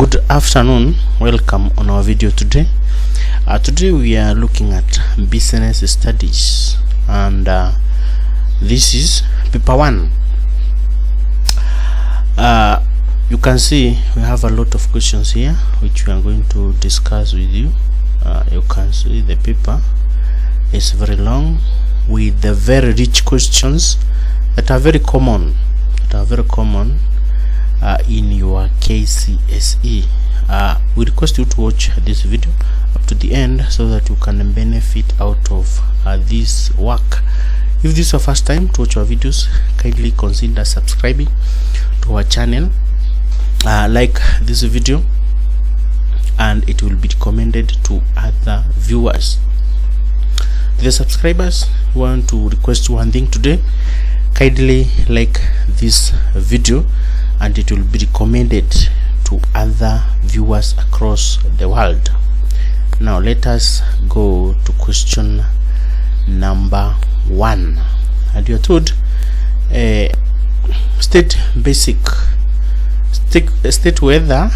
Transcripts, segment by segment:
Good afternoon, welcome on our video today. Today we are looking at business studies, and this is paper 1. You can see we have a lot of questions here which we are going to discuss with you. You can see the paper is very long with the very rich questions that are very common in your KCSE. We request you to watch this video up to the end so that you can benefit out of this work. If this is your first time to watch our videos, kindly consider subscribing to our channel, like this video, and it will be recommended to other viewers. The subscribers want to request one thing today: kindly like this video and it will be recommended to other viewers across the world. Now let us go to question number 1, and you are told state whether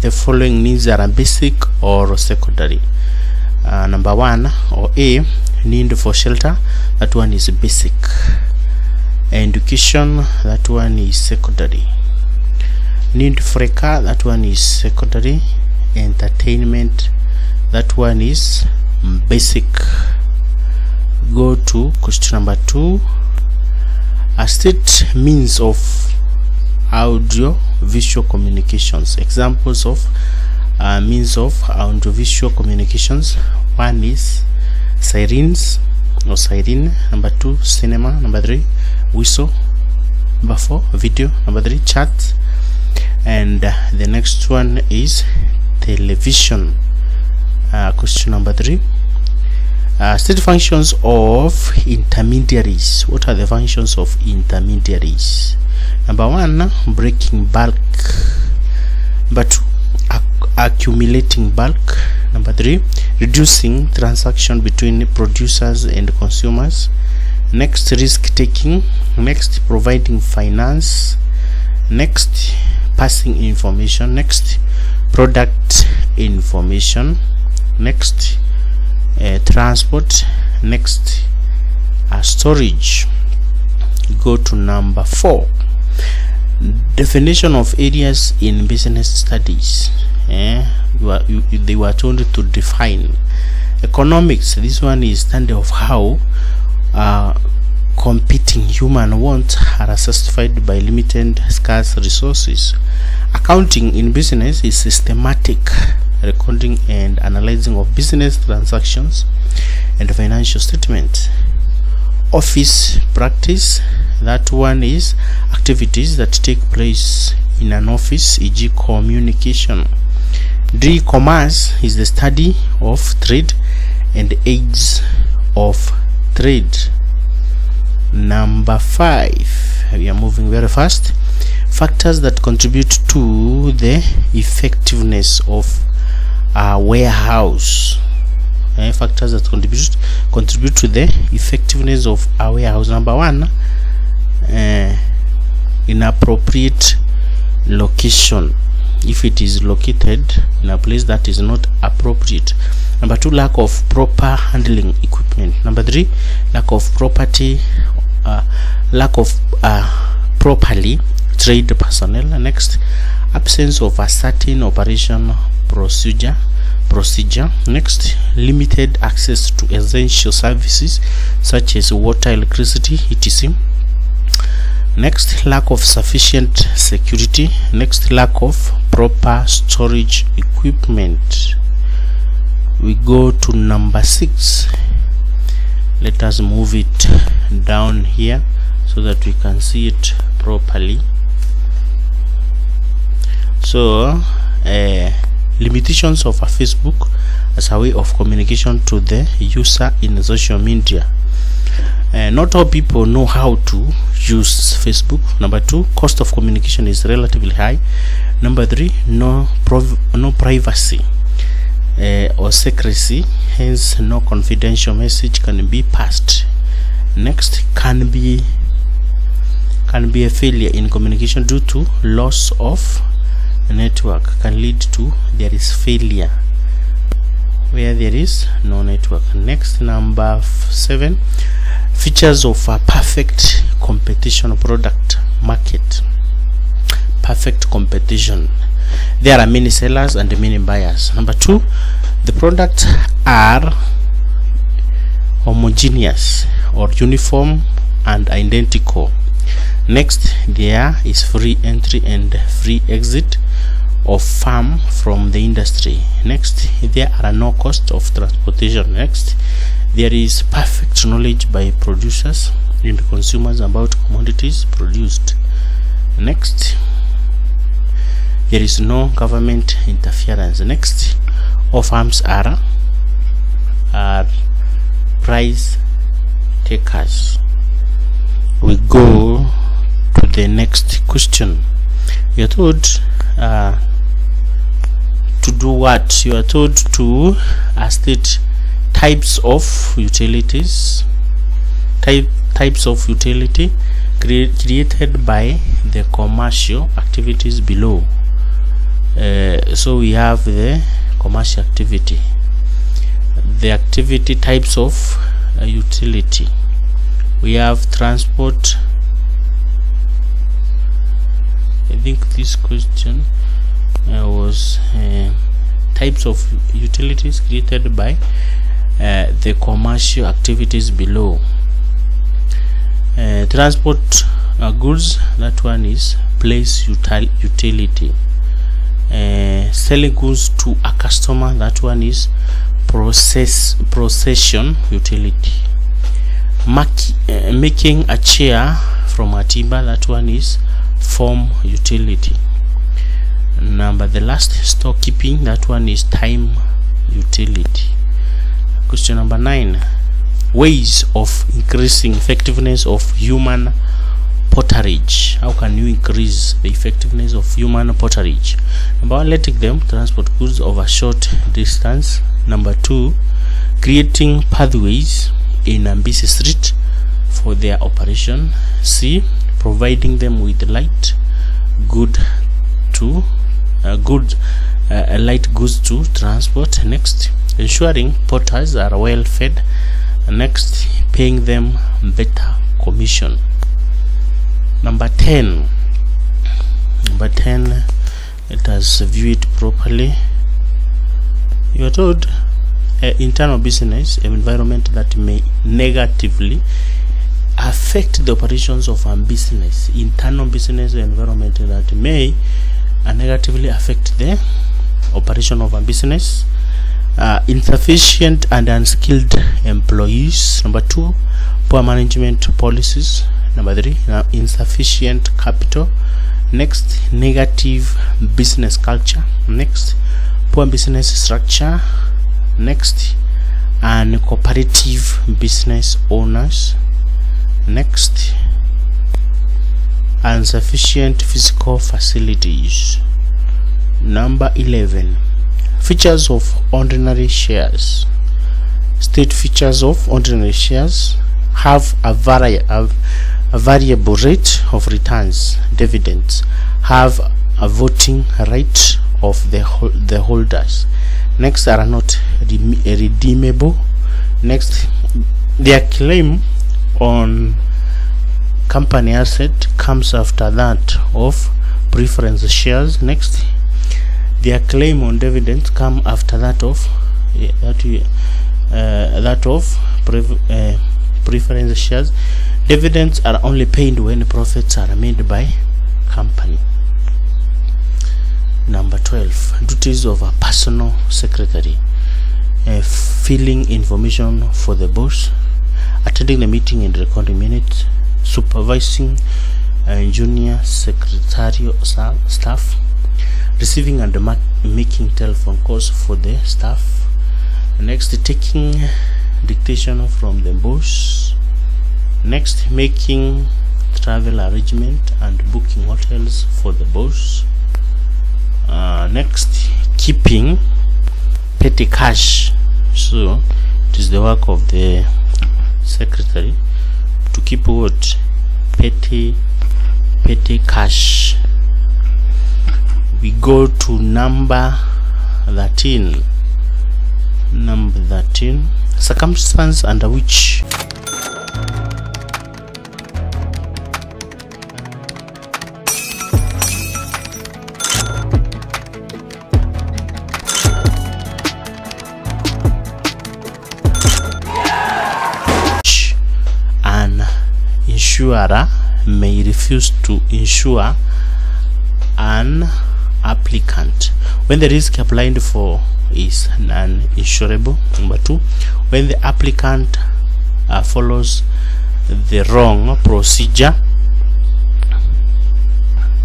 the following needs are basic or secondary. Number 1, or A, need for shelter, that one is basic. Education, that one is secondary. Need for a car, that one is secondary. Entertainment, that one is basic. Go to question number 2. A state means of audio visual communications. Examples of means of audio visual communications: 1 is sirens or siren. Number 2, cinema. Number 3, whistle. Number 4, video. Number 3, chat. And the next one is television. Question number 3, state functions of intermediaries. What are the functions of intermediaries? Number 1, breaking bulk. Number 2, accumulating bulk. Number 3, reducing transaction between producers and consumers. Next, risk taking. Next, providing finance. Next, passing information. Next, product information. Next, transport. Next, storage. Go to number 4, definition of areas in business studies. They were told to define economics. This one is study of how competing human wants are satisfied by limited scarce resources. Accounting in business is systematic recording and analyzing of business transactions and financial statements. Office practice, that one is activities that take place in an office, e.g. communication. D, commerce is the study of trade and aids of trade. Number 5, we are moving very fast. Factors that contribute to the effectiveness of a warehouse. Factors that contribute to the effectiveness of a warehouse. Number 1, inappropriate location, if it is located in a place that is not appropriate. Number 2, lack of proper handling equipment. Number 3, lack of properly trained personnel. Next, absence of a certain operation procedure. Next, limited access to essential services such as water, electricity, etc. Next, lack of sufficient security. Next, lack of proper storage equipment. We go to number 6. Let us move it down here so that we can see it properly. So limitations of a Facebook as a way of communication to the user in social media. Not all people know how to use Facebook. Number 2, cost of communication is relatively high. Number 3, no privacy or secrecy, hence no confidential message can be passed. Next, can be a failure in communication due to loss of network can lead to there is failure where there is no network. Next, number 7, features of a perfect competition product market. Perfect competition. There are many sellers and many buyers. Number 2, the products are homogeneous or uniform and identical. Next, there is free entry and free exit of firm from the industry. Next, there are no cost of transportation. Next, there is perfect knowledge by producers and consumers about commodities produced. Next, there is no government interference. Next, all firms are price takers. We go to the next question. You are told to do what? You are told to state types of utilities, types of utility created by the commercial activities below. So we have the commercial activity, the activity types of utility. We have transport. I think this question was types of utilities created by the commercial activities below. Transport goods, that one is place utility. Selling goods to a customer, that one is procession utility. Making a chair from a timber, that one is form utility. The last, storekeeping, that one is time utility. Question number 9, ways of increasing effectiveness of human porterage. How can you increase the effectiveness of human porterage? Number 1, letting them transport goods over short distance. Number 2, creating pathways in a busy street for their operation. C, providing them with light light goods to transport. Next, ensuring porters are well fed. Next, paying them better commission. Number 10, let us view it properly. You are told internal business environment that may negatively affect the operations of a business. Internal business environment that may negatively affect the operation of a business. Insufficient and unskilled employees. Number 2, poor management policies. Number 3, insufficient capital. Next, negative business culture. Next, poor business structure. Next, uncooperative business owners. Next, insufficient physical facilities. Number 11, features of ordinary shares. State features of ordinary shares. Have a variable rate of returns, dividends. Have a voting right of the holders. Next, are not redeemable. Next, their claim on company asset comes after that of preference shares. Next, their claim on dividends come after that of preference shares. Dividends are only paid when profits are made by company. Number 12, duties of a personal secretary. Filling information for the boss, attending the meeting and recording minutes, supervising junior secretarial staff, receiving and making telephone calls for the staff. Next, taking dictation from the boss. Next, making travel arrangement and booking hotels for the boss. Next, keeping petty cash. So it is the work of the secretary to keep what? Petty cash. We go to number 13. Number 13, circumstance under which an insurer may refuse to insure an applicant when the risk applied for is non-insurable. Number 2, when the applicant follows the wrong procedure.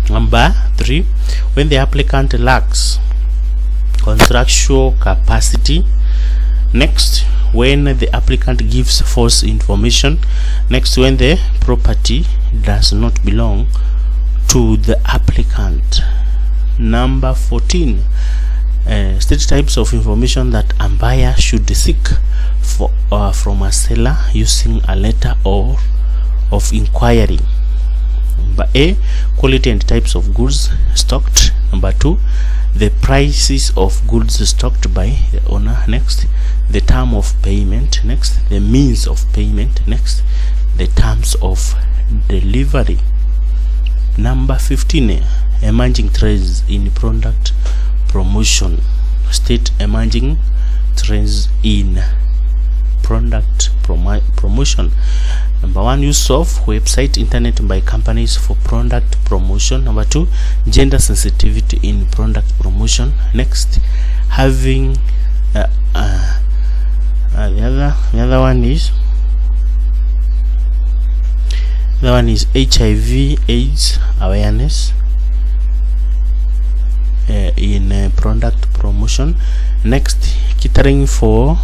Number 3, when the applicant lacks contractual capacity. Next, when the applicant gives false information. Next, when the property does not belong to the applicant. Number 14, state types of information that a buyer should seek from a seller using a letter of inquiry. Number A, quality and types of goods stocked. Number 2, the prices of goods stocked by the owner. Next, the term of payment. Next, the means of payment. Next, the terms of delivery. Number 15, emerging trends in product promotion. State emerging trends in product promotion. Number 1, use of website internet by companies for product promotion. Number 2, gender sensitivity in product promotion. Next, having the other one is HIV/AIDS awareness in product promotion. Next, catering for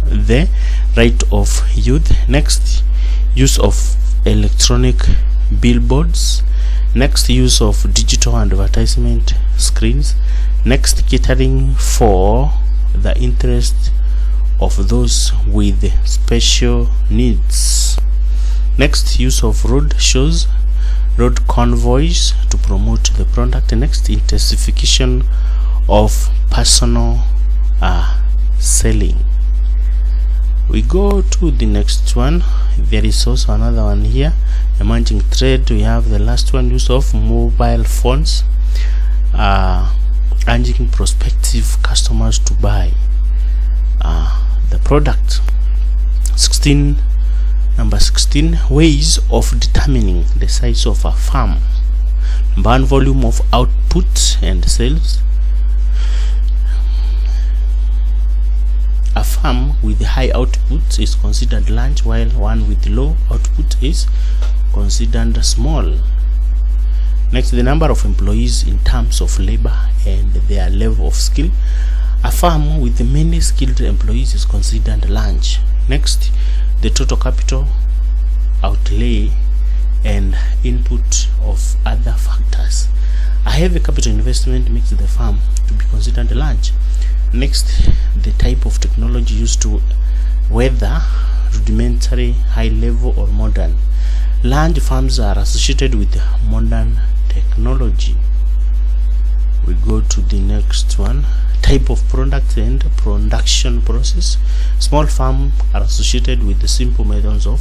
the right of youth. Next, use of electronic billboards. Next, use of digital advertisement screens. Next, catering for the interest of those with special needs. Next, use of road shows, road convoys to promote the product. Next, intensification of personal selling. We go to the next one. There is also another one here, emerging trade. We have the last one, use of mobile phones, urging prospective customers to buy the product. Number 16, ways of determining the size of a farm. Number 1, volume of output and sales. A farm with high output is considered large, while one with low output is considered small. Next, the number of employees in terms of labor and their level of skill. A farm with many skilled employees is considered large. Next, the total capital outlay and input of other factors. A heavy capital investment makes the farm to be considered large. Next, the type of technology used to, whether rudimentary, high level or modern. Large farms are associated with modern technology. We go to the next one, type of product and production process. Small farms are associated with the simple methods of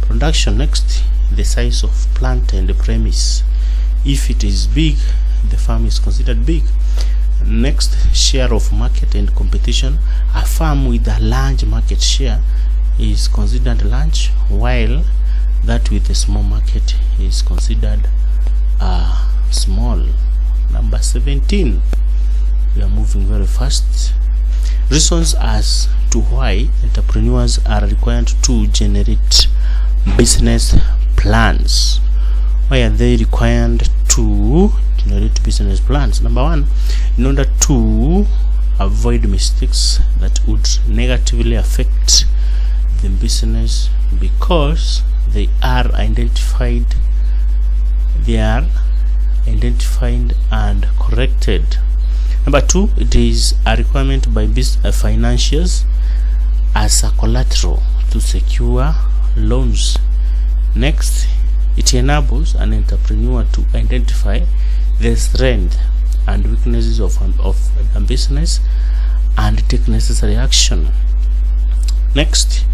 production. Next, the size of plant and the premise. If it is big, the farm is considered big. Next, share of market and competition. A farm with a large market share is considered large, while that with a small market is considered small. Number 17, we are moving very fast. Reasons as to why entrepreneurs are required to generate business plans. Why are they required to generate business plans? Number 1, in order to avoid mistakes that would negatively affect the business, because they are identified and corrected. Number 2, it is a requirement by financiers as a collateral to secure loans. Next, it enables an entrepreneur to identify the strength and weaknesses of the business and take necessary action. Next,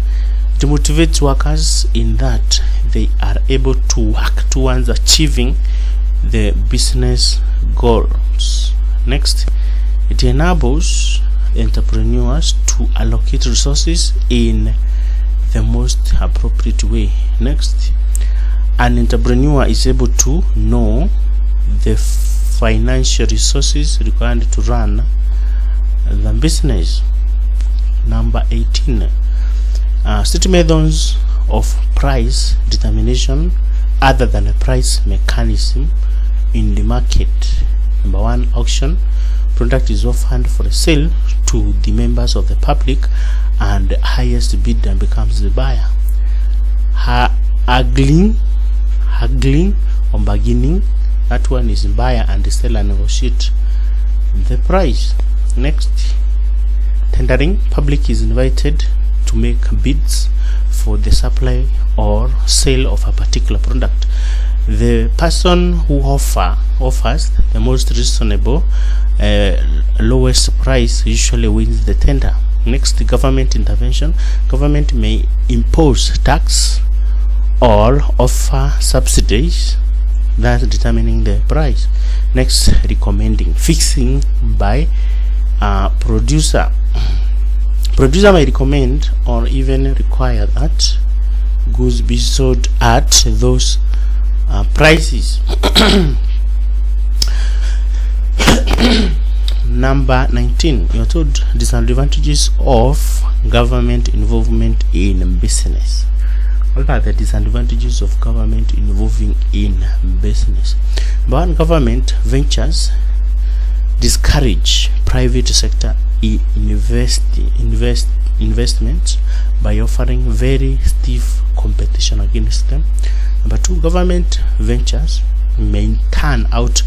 it motivates workers in that they are able to work towards achieving the business goals. Next, it enables entrepreneurs to allocate resources in the most appropriate way. Next, an entrepreneur is able to know the financial resources required to run the business. Number 18, state methods of price determination other than a price mechanism in the market. Number 1, auction. Product is offered for a sale to the members of the public, and the highest bidder becomes the buyer. Haggling or bargaining, that one is buyer and the seller negotiate the price. Next, tendering. Public is invited to make bids for the supply or sale of a particular product. The person who offers the most reasonable lowest price usually wins the tender. Next, government intervention. Government may impose tax or offer subsidies, thus determining the price. Next, recommending. Fixing by producer. Producer may recommend or even require that goods be sold at those prices. Number 19, you are told disadvantages of government involvement in business. What are the disadvantages of government involving in business? One, government ventures discourage private sector investments by offering very stiff competition against them. Number 2, government ventures may turn out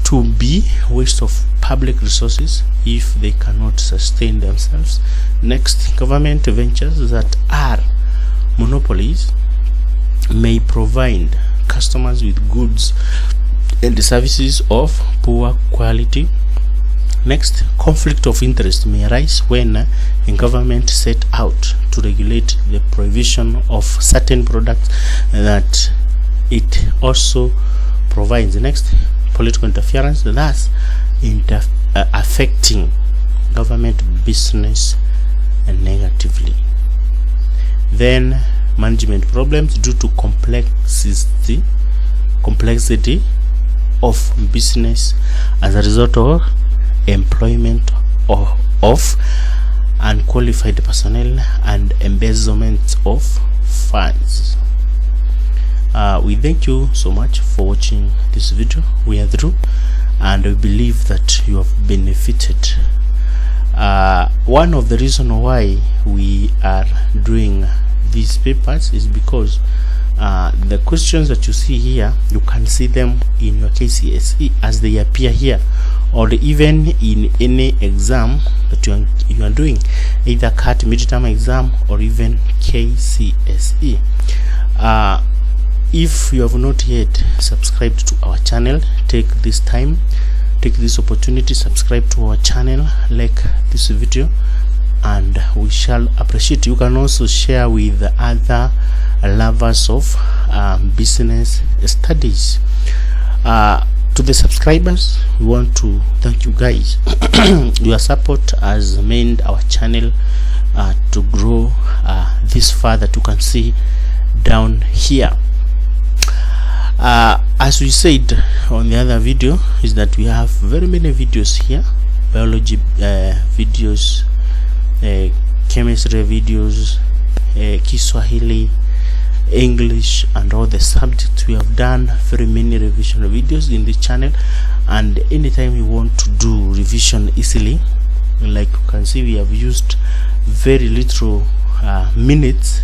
to be waste of public resources if they cannot sustain themselves. Next, government ventures that are monopolies may provide customers with goods and services of poor quality. Next, conflict of interest may arise when a government set out to regulate the provision of certain products that it also provides. Next, political interference, thus affecting government business negatively. Then, management problems due to complexity of business as a result of employment of unqualified personnel and embezzlement of funds. We thank you so much for watching this video. We are through, and we believe that you have benefited. One of the reasons why we are doing these papers is because the questions that you see here, you can see them in your kcse as they appear here, or even in any exam that you are doing, either CAT midterm exam or even KCSE. If you have not yet subscribed to our channel, take this opportunity, subscribe to our channel, like this video, and we shall appreciate. You can also share with other lovers of business studies. To the subscribers, we want to thank you guys. Your support has made our channel to grow this far that you can see down here. As we said on the other video, is that we have very many videos here: biology videos, chemistry videos, Kiswahili, English, and all the subjects. We have done very many revision videos in this channel, and anytime you want to do revision easily, like you can see, we have used very little minutes,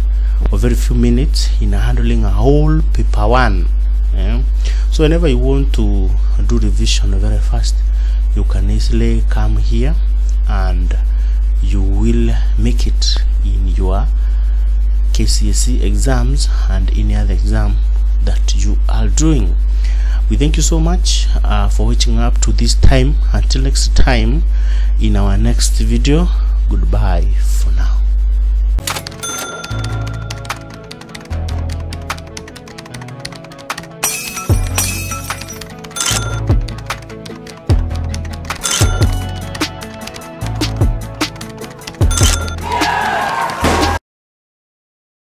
or very few minutes, in handling a whole paper 1. So whenever you want to do revision very fast, you can easily come here and you will make it in your KCSE exams and any other exam that you are doing. We thank you so much for watching up to this time. Until next time in our next video, goodbye.